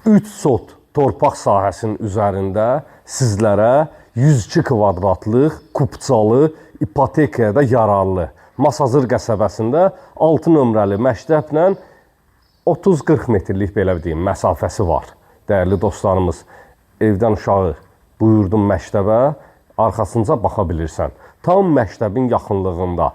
3 sot torpaq sahəsinin üzərində sizlərə 102 kvadratlıq kupçalı ipotekaya da yararlı Masazır qəsəbəsində 6 nömrəli məktəblə 30-40 metrlik belə deyim məsafəsi var. Dəyərli dostlarımız, evdən uşağı buyurdun məktəbə, arxasınca baxa bilirsən. Tam məktəbin yaxınlığında.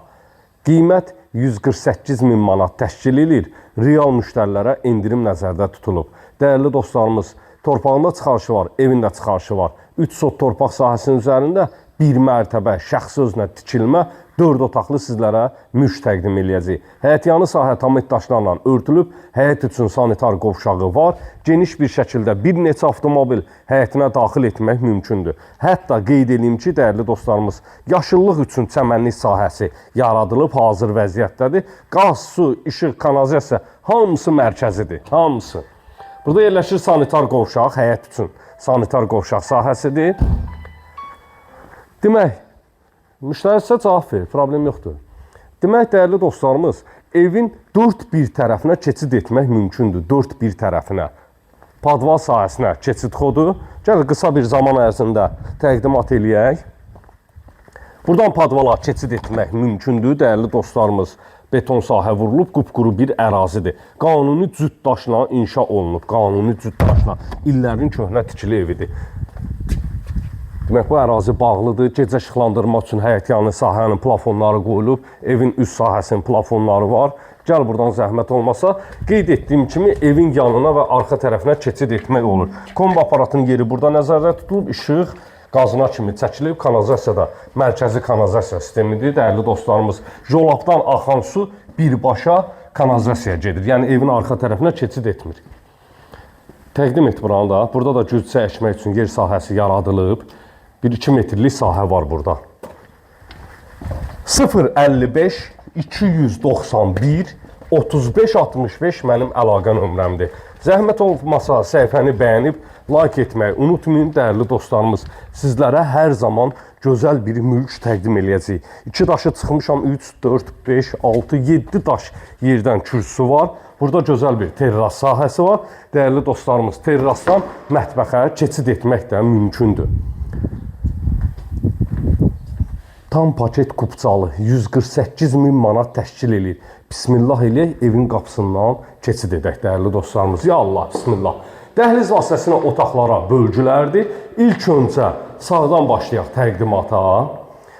Qiymət 148 min manat təşkil edir. Real müştərilərə endirim nəzərdə tutulub. Dəyərli dostlarımız, torpağında çıxarışı var, evində çıxarışı var. 3 sot torpaq sahəsinin üzərində bir mərtəbə şəxsi özünə tikilmə 4 otaqlı sizlərə mülk təqdim eləyəcək. Həyətyanı sahə tamit daşlarla örtülüb, həyət üçün sanitar qovşağı var. Geniş bir şəkildə bir neçə avtomobil həyətinə daxil etmək mümkündür. Hətta qeyd edeyim ki, dəyərli dostlarımız, yaşıllıq üçün çəmənlik sahəsi yaradılıb, hazır vəziyyətdədir. Qaz, su, işıq, kanalizasiya hamısı mərkəzidir, hamısı. Burada yerləşir sanitar qovşaq, həyət üçün sanitar qovşaq sahəsidir. Demək, müştəri sizə cavab verir, problem yoxdur. Demək, dəyərli dostlarımız, evin 4 bir tərəfinə keçid etmək mümkündür, 4 bir tərəfinə. Padval sahəsinə keçid xodu. Gəl, qısa bir zaman ərzində təqdimat eləyək. Buradan padvala keçid etmək mümkündür, dəyərli dostlarımız. Beton sahə vurulub, qupquru bir ərazidir. Qanuni cüt daşla inşa olunub, qanuni cüt daşla. İllərin köhnə tikili evidir. Demək, bu ərazi bağlıdır. Gecə işıqlandırmaq üçün həyətyanı sahənin plafonları qoyulub. Evin üst sahəsinin plafonları var. Gəl, buradan zəhmət olmasa, qeyd etdiyim kimi evin yanına və arxa tərəfinə keçid etmək olur. Kombi aparatının yeri burada nəzərdə tutulub. İşıq qazına kimi çəkilib. Kanalizasiya da mərkəzi kanalizasiya sistemidir. Dəyərli dostlarımız, jolabdan axan su birbaşa kanalizasiyaya gedir. Yəni, evin arxa tərəfinə keçid etmir. Təqdim et buranı da. Burada da gücsə əkmək üçün yer sahəsi yaradılıb. 1-2 metrlik sahə var burada. 055 291 35 65 mənim əlaqə nömrəmdir. Zəhmət olmasa səhifəni bəyənib, like etməyi unutmayın, dəyərli dostlarımız. Sizlərə hər zaman gözəl bir mülk təqdim eləyəcəyik. 2 daşı çıxmışam, 3, 4, 5, 6, 7 daş yerdən kürsüsü var. Burada gözəl bir terras sahəsi var. Dəyərli dostlarımız, terrasdan mətbəxə keçid etmək də mümkündür. Tam paket kupçalı 148 min manat təşkil edir. Bismillah ilə evin qapısından keçid edək, dəyərli dostlarımız. Ya Allah, bismillah. Dəhliz vasitəsilə otaqlara bölgülərdir. İlk öncə sağdan başlayaq təqdimata.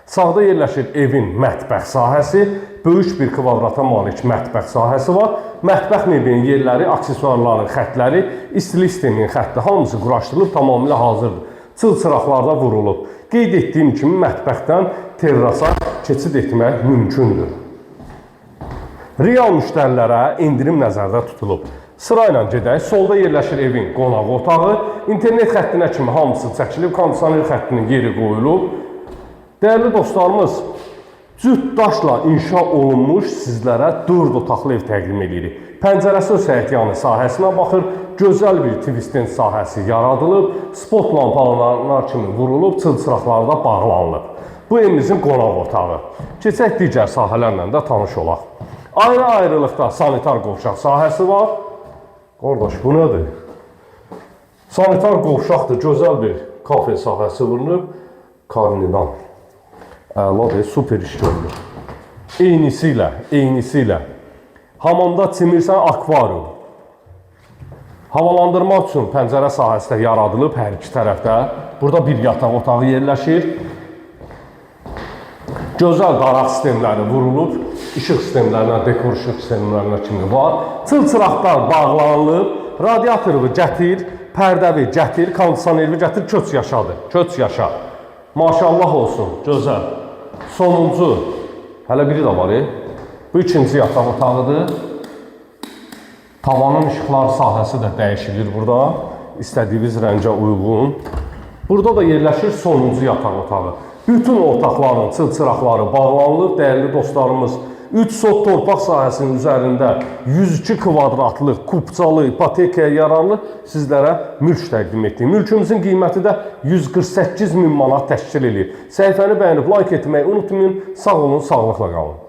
Sağda yerləşir evin mətbəx sahəsi. Böyük bir kvadrata malik mətbəx sahəsi var. Mətbəx mebelinin yerləri, aksesuarların xətləri, istilik sisteminin xətti hamısı quraşdırılıb, tamamilə hazırdır. Çıl çıraqlarda vurulub. Qeyd etdiyim kimi mətbəxdən terrasa keçid etmək mümkündür. Real müştərilərə endirim nəzərdə tutulub. Sırayla gedək. Solda yerləşir evin qonaq otağı. İnternet xəttinə kimi hamısı çəkilib. Kondisioner xəttinin yeri qoyulub. Dəyərli dostlarımız, cüt daşla inşa olunmuş sizlərə 4 otaqlı ev təqdim edirik. Pəncərəsi öz həyətyanı sahəsinə baxır. Gözəl bir twist sahəsi yaradılıb. Spot lampalar kimi vurulub, çılçıraqlarda bağlanılıb. Bu evimizin qonaq otağı. Keçək digər sahələrlə də tanış olaq. Ayrı-ayrılıqda sanitar qovşaq sahəsi var. Qardaş, bu nədir? Sanitar qovşaqdır, gözəl bir kafe sahəsi vurulub. Karnidan. Əladır, super iş görülür. Eynisilə. Hamamda çimirsən akvarium. Havalandırmaq üçün pəncərə sahəsi də yaradılıb hər iki tərəfdə. Burada bir yataq otağı yerləşir. Gözəl daraq sistemləri vurulub. İşıq sistemlərinə, dekor işıq sistemlərinə kimi var. Çıl-çıraqlar bağlanılıb. Radiatoru gətir, pərdəvi gətir, kondisionervi gətir, köç yaşadır. Köç yaşa. Maşallah olsun, gözəl. Sonuncu, hələ biri də var. Bu ikinci yataq otağıdır. Tavanın işıqlar sahəsi də dəyişilir burada. İstədiyiniz rəngə uyğun. Burada da yerləşir sonuncu yataq otağı. Bütün otaqların çıl-çıraqları bağlanılıb. Dəyərli dostlarımız, 3 sot torpaq sahəsinin üzərində 102 kvadratlıq kupçalı ipotekaya yararlı sizlərə mülk təqdim etdik. Mülkümüzün qiyməti də 148 min manat təşkil edir. Səhifəni bəyənib like etməyi unutmayın. Sağ olun, sağlıqla qalın.